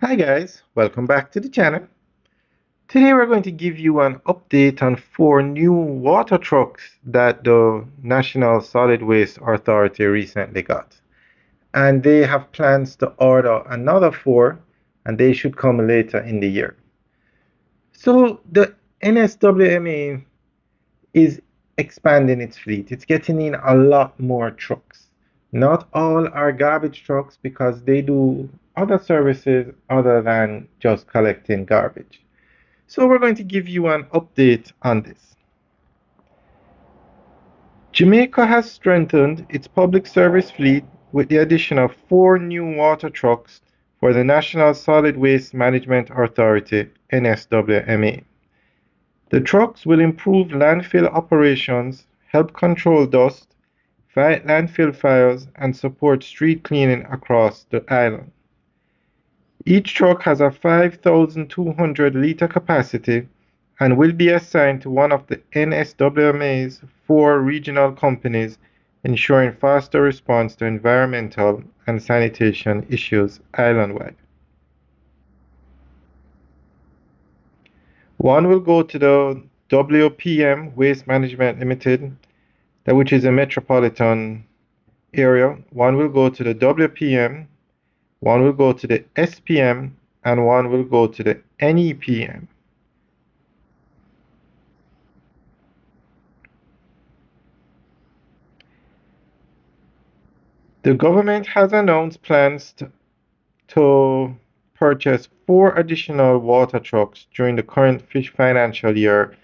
Hi guys, welcome back to the channel. Today we're going to give you an update on 4 new water trucks that the National Solid Waste Authority recently got. And they have plans to order another 4 and they should come later in the year. So the NSWMA is expanding its fleet. It's getting in a lot more trucks. Not all are garbage trucks because they do other services other than just collecting garbage. So we're going to give you an update on this. Jamaica has strengthened its public service fleet with the addition of 4 new water trucks for the National Solid Waste Management Authority, NSWMA. The trucks will improve landfill operations, help control dust, fight landfill fires, and support street cleaning across the island. Each truck has a 5,200-liter capacity and will be assigned to one of the NSWMA's 4 regional companies, ensuring faster response to environmental and sanitation issues island-wide. One will go to the WPM Waste Management Limited, which is a metropolitan area. One will go to the WPM, one will go to the SPM, and one will go to the NEPM. The government has announced plans to purchase 4 additional water trucks during the current financial year,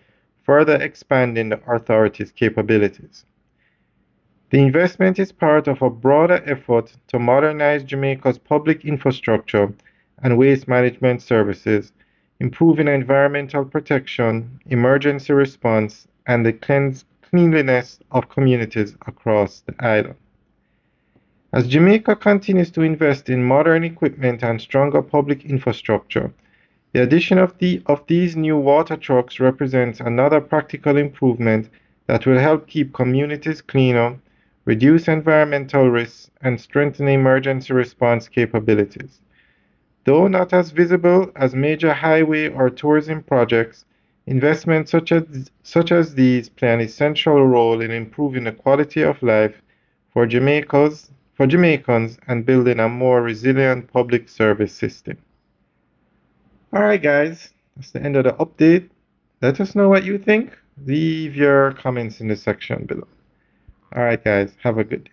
further expanding the authority's capabilities. The investment is part of a broader effort to modernize Jamaica's public infrastructure and waste management services, improving environmental protection, emergency response, and the cleanliness of communities across the island. As Jamaica continues to invest in modern equipment and stronger public infrastructure, the addition of these new water trucks represents another practical improvement that will help keep communities cleaner, reduce environmental risks, and strengthen emergency response capabilities. Though not as visible as major highway or tourism projects, investments such as these play an essential role in improving the quality of life for Jamaicans and building a more resilient public service system. Alright guys, that's the end of the update. Let us know what you think. Leave your comments in the section below. Alright guys, have a good day.